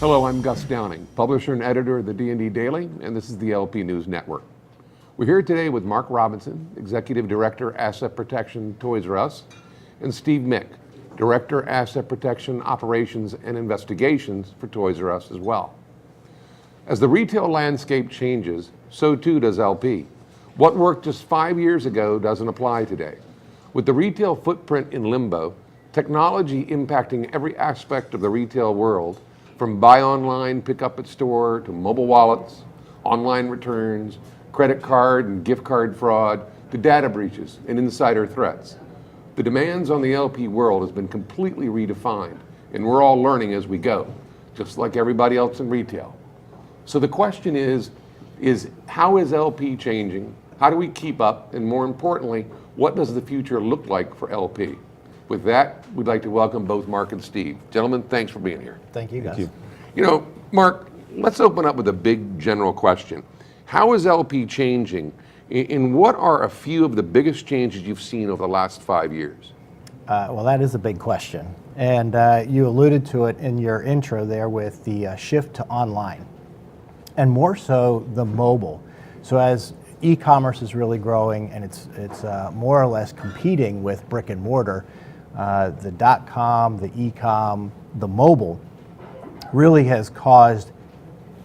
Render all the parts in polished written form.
Hello, I'm Gus Downing, publisher and editor of the D&D Daily, and this is the LP News Network. We're here today with Mark Robinson, Executive Director, Asset Protection, Toys R Us, and Steve Mick, Director, Asset Protection, Operations and Investigations for Toys R Us as well. As the retail landscape changes, so too does LP. What worked just 5 years ago doesn't apply today. With the retail footprint in limbo, technology impacting every aspect of the retail world, from buy online, pick up at store, to mobile wallets, online returns, credit card and gift card fraud, to data breaches and insider threats. The demands on the LP world has been completely redefined, and we're all learning as we go, just like everybody else in retail. So the question is how is LP changing? How do we keep up? And more importantly, what does the future look like for LP? With that, we'd like to welcome both Mark and Steve. Gentlemen, thanks for being here. Thank you, guys. Thank you. You know, Mark, let's open up with a big general question. How is LP changing, and what are a few of the biggest changes you've seen over the last 5 years? Well, that is a big question. And you alluded to it in your intro there with the shift to online, and more so the mobile. So as e-commerce is really growing and it's more or less competing with brick and mortar, the .com, the e-com, the mobile really has caused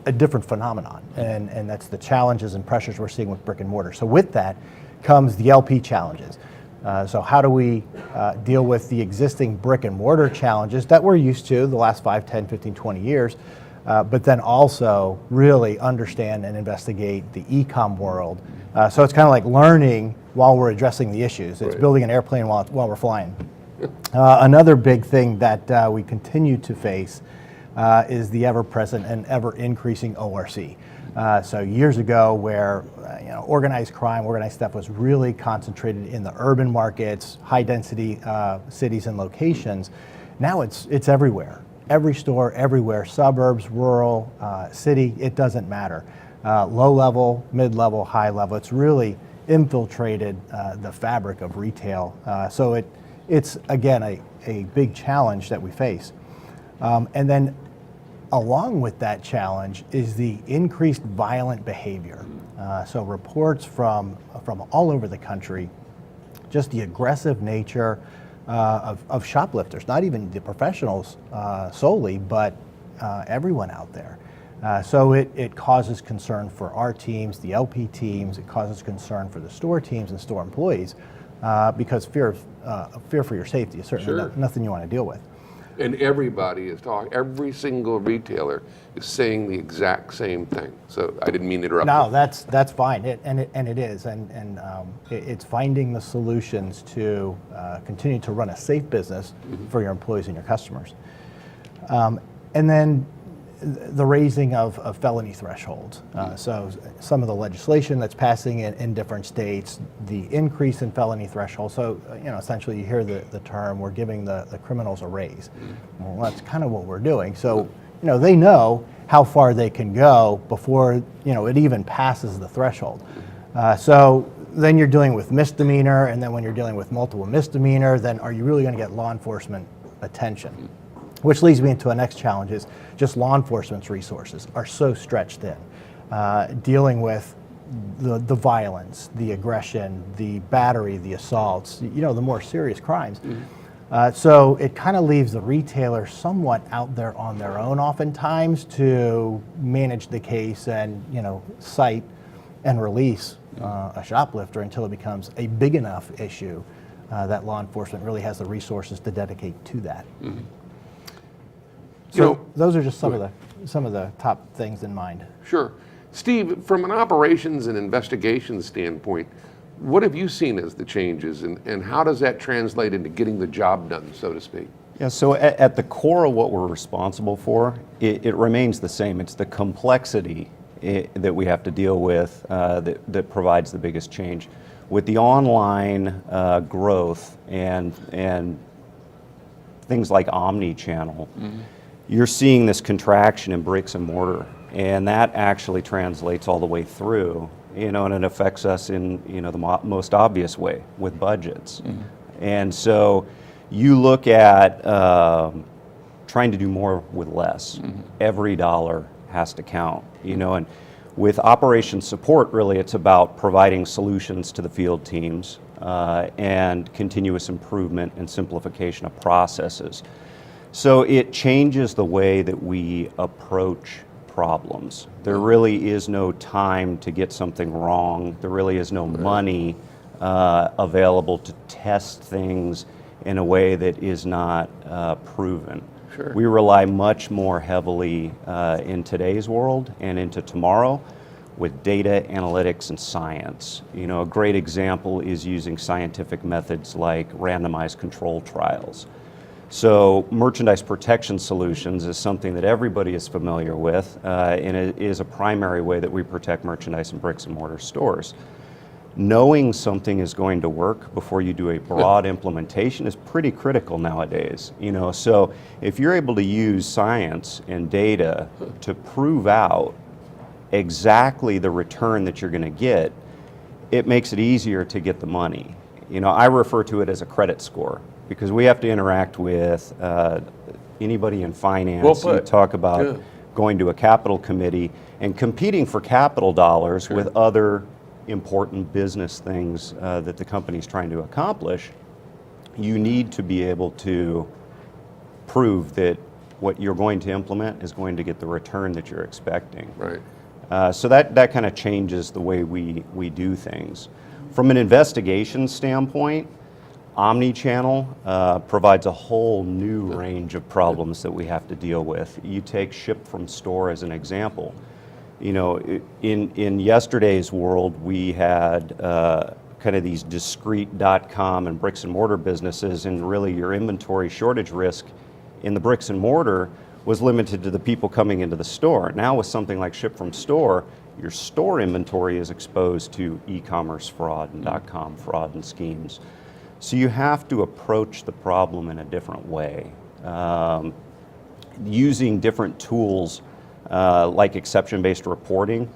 a different phenomenon, and that's the challenges and pressures we're seeing with brick and mortar. So with that comes the LP challenges. So how do we deal with the existing brick and mortar challenges that we're used to the last 5, 10, 15, 20 years, but then also really understand and investigate the e-com world. So it's kind of like learning while we're addressing the issues. It's building an airplane while we're flying. Another big thing that we continue to face is the ever-present and ever-increasing ORC. So years ago, where organized crime, organized theft was really concentrated in the urban markets, high-density cities and locations, now it's everywhere. Every store, everywhere, suburbs, rural, city, it doesn't matter. Low level, mid-level, high level, it's really infiltrated the fabric of retail. So it's again, a big challenge that we face. And then along with that challenge is the increased violent behavior. So reports from all over the country, just the aggressive nature of shoplifters, not even the professionals solely, but everyone out there. So it causes concern for our teams, the LP teams, it causes concern for the store teams and store employees, because fear for your safety is certainly nothing you want to deal with. And everybody is talking, every single retailer is saying the exact same thing. So I didn't mean to interrupt. No, that's fine, and it is, and it's finding the solutions to continue to run a safe business for your employees and your customers. And then the raising of felony thresholds. So some of the legislation that's passing in different states, the increase in felony thresholds. So essentially you hear the term, we're giving the criminals a raise. Well, that's kind of what we're doing. So they know how far they can go before it even passes the threshold. So then you're dealing with misdemeanor, and then when you're dealing with multiple misdemeanor, then are you really going to get law enforcement attention? Which leads me into the next challenge is just law enforcement's resources are so stretched thin. Dealing with the violence, the aggression, the battery, the assaults, the more serious crimes. So it kind of leaves the retailer somewhat out there on their own oftentimes to manage the case and cite and release a shoplifter until it becomes a big enough issue that law enforcement really has the resources to dedicate to that. So those are just some of the top things in mind. Sure. Steve, from an operations and investigation standpoint, what have you seen as the changes, and how does that translate into getting the job done, so to speak? Yeah, so at the core of what we're responsible for, it remains the same. It's the complexity that we have to deal with that provides the biggest change. With the online growth and things like omni-channel, you're seeing this contraction in bricks and mortar, and that actually translates all the way through, and it affects us in the most obvious way with budgets. And so you look at trying to do more with less. Every dollar has to count, and with operations support, really, it's about providing solutions to the field teams and continuous improvement and simplification of processes. So it changes the way that we approach problems. There really is no time to get something wrong. There really is no money available to test things in a way that is not proven. Sure. We rely much more heavily in today's world and into tomorrow with data, analytics, and science. A great example is using scientific methods like randomized control trials. So merchandise protection solutions is something that everybody is familiar with, and it is a primary way that we protect merchandise in bricks and mortar stores. Knowing something is going to work before you do a broad implementation is pretty critical nowadays. So if you're able to use science and data to prove out exactly the return that you're going to get, it makes it easier to get the money. I refer to it as a credit score because we have to interact with anybody in finance. Well put. You talk about going to a capital committee and competing for capital dollars with other important business things that the company's trying to accomplish. You need to be able to prove that what you're going to implement is going to get the return that you're expecting. Right. So that kind of changes the way we do things. From an investigation standpoint, omni-channel provides a whole new range of problems that we have to deal with. You take ship from store as an example. In yesterday's world, we had kind of these discrete .com and bricks and mortar businesses, and really your inventory shortage risk in the bricks and mortar was limited to the people coming into the store. Now with something like ship from store, your store inventory is exposed to e-commerce fraud and .com fraud and schemes. So you have to approach the problem in a different way, using different tools like exception-based reporting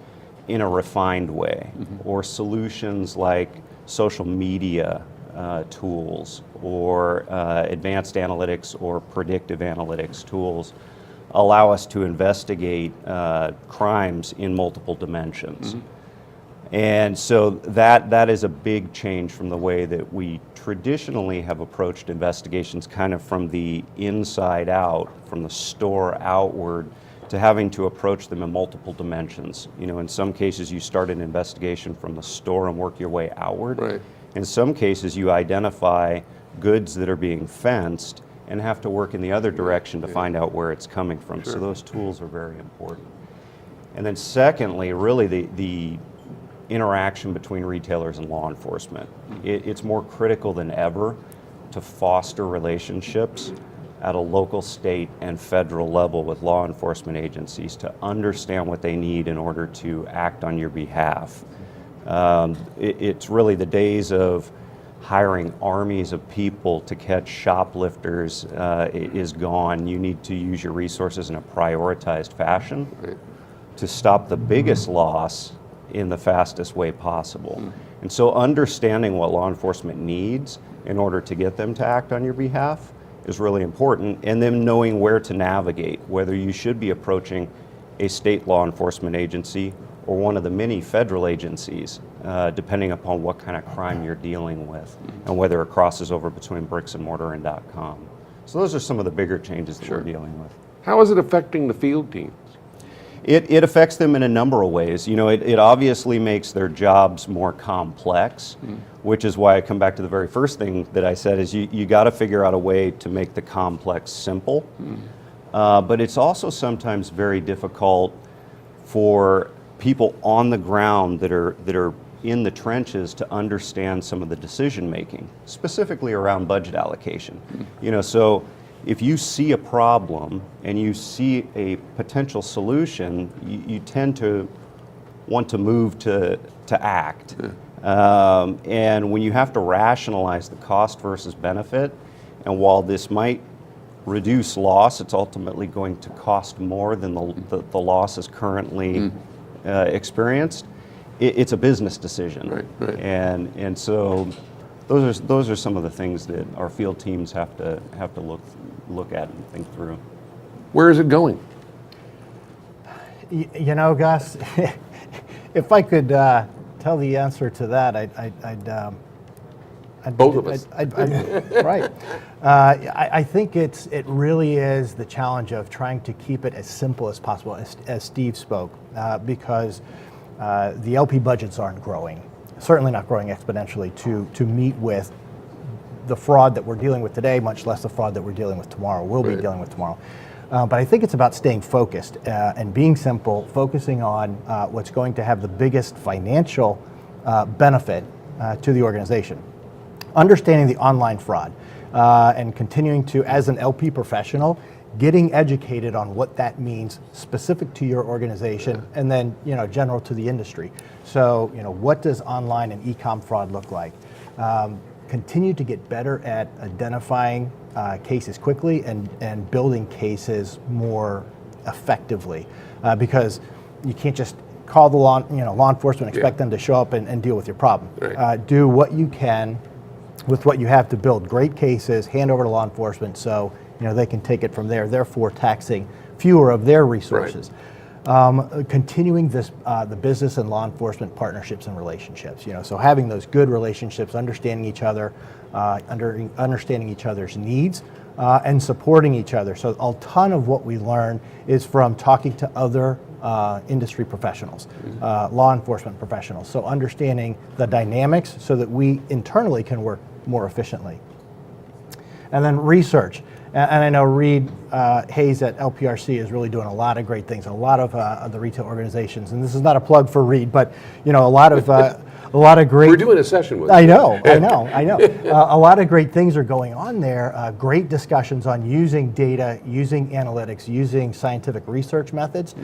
in a refined way, or solutions like social media tools or advanced analytics or predictive analytics tools allow us to investigate crimes in multiple dimensions. And so that is a big change from the way that we traditionally have approached investigations, kind of from the inside out, from the store outward, to having to approach them in multiple dimensions. In some cases you start an investigation from the store and work your way outward. Right. In some cases you identify goods that are being fenced and have to work in the other direction to find out where it's coming from. So those tools are very important. And then secondly, really the interaction between retailers and law enforcement. It's more critical than ever to foster relationships at a local, state, and federal level with law enforcement agencies to understand what they need in order to act on your behalf. It's really the days of hiring armies of people to catch shoplifters is gone. You need to use your resources in a prioritized fashion to stop the biggest loss in the fastest way possible. And so understanding what law enforcement needs in order to get them to act on your behalf is really important, and then knowing where to navigate, whether you should be approaching a state law enforcement agency or one of the many federal agencies, depending upon what kind of crime you're dealing with and whether it crosses over between bricks and mortar and .com. So those are some of the bigger changes that we're dealing with. How is it affecting the field teams? It affects them in a number of ways. It obviously makes their jobs more complex, which is why I come back to the very first thing that I said is you got to figure out a way to make the complex simple. But it's also sometimes very difficult for people on the ground that are in the trenches to understand some of the decision making, specifically around budget allocation. So if you see a problem and you see a potential solution, you tend to want to move to act. And when you have to rationalize the cost versus benefit, and while this might reduce loss, it's ultimately going to cost more than the loss is currently experienced. It's a business decision. Right. And so those are some of the things that our field teams have to look at and think through. Where is it going? You know, Gus, if I could tell the answer to that, I'd Both of us. right. I think it really is the challenge of trying to keep it as simple as possible, as Steve spoke, because the LP budgets aren't growing, certainly not growing exponentially to meet with the fraud that we're dealing with today, much less the fraud that we're dealing with tomorrow, we'll be dealing with tomorrow. But I think it's about staying focused and being simple, focusing on what's going to have the biggest financial benefit to the organization. Understanding the online fraud and continuing to, as an LP professional, getting educated on what that means specific to your organization and then, general to the industry. So, what does online and e-com fraud look like? Continue to get better at identifying cases quickly and building cases more effectively, because you can't just call the law enforcement, expect them to show up and deal with your problem. Right. Do what you can with what you have to build great cases, hand over to law enforcement so they can take it from there, therefore taxing fewer of their resources. Right. Continuing the business and law enforcement partnerships and relationships, so having those good relationships, understanding each other, understanding each other's needs, and supporting each other. So a ton of what we learn is from talking to other industry professionals, law enforcement professionals. So understanding the dynamics so that we internally can work more efficiently. And then research. And I know Reed Hayes at LPRC is really doing a lot of great things. A lot of the retail organizations, and this is not a plug for Reed, but a lot of great. We're doing a session with. I know. A lot of great things are going on there. Great discussions on using data, using analytics, using scientific research methods,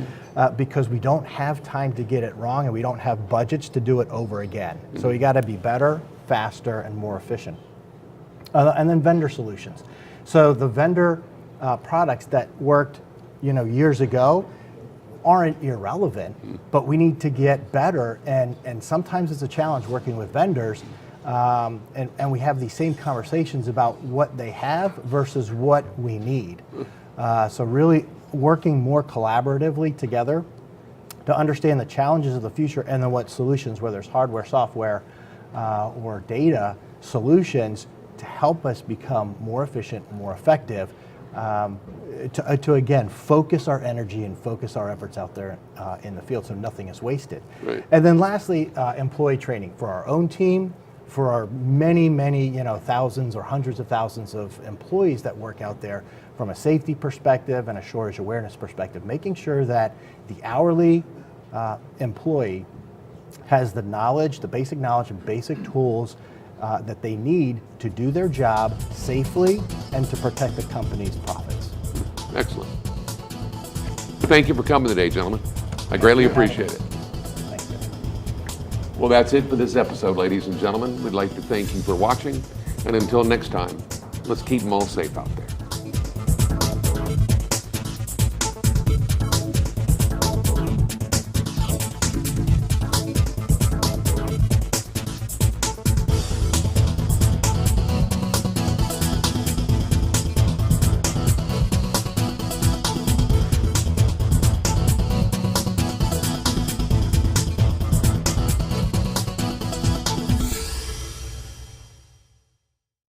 because we don't have time to get it wrong, and we don't have budgets to do it over again. So we got to be better, faster, and more efficient. And then vendor solutions. So the vendor products that worked, years ago aren't irrelevant, but we need to get better. And sometimes it's a challenge working with vendors, and we have these same conversations about what they have versus what we need. So really working more collaboratively together to understand the challenges of the future and then what solutions, whether it's hardware, software, or data solutions, to help us become more efficient, more effective, to again focus our energy and focus our efforts out there in the field so nothing is wasted. Right. And then lastly, employee training for our own team, for our many thousands or hundreds of thousands of employees that work out there, from a safety perspective and a shortage awareness perspective, making sure that the hourly employee has the knowledge, the basic knowledge and basic tools that they need to do their job safely and to protect the company's profits. Excellent. Thank you for coming today, gentlemen. I greatly appreciate it. Thank you. Well, that's it for this episode, ladies and gentlemen. We'd like to thank you for watching, and until next time, let's keep them all safe out there.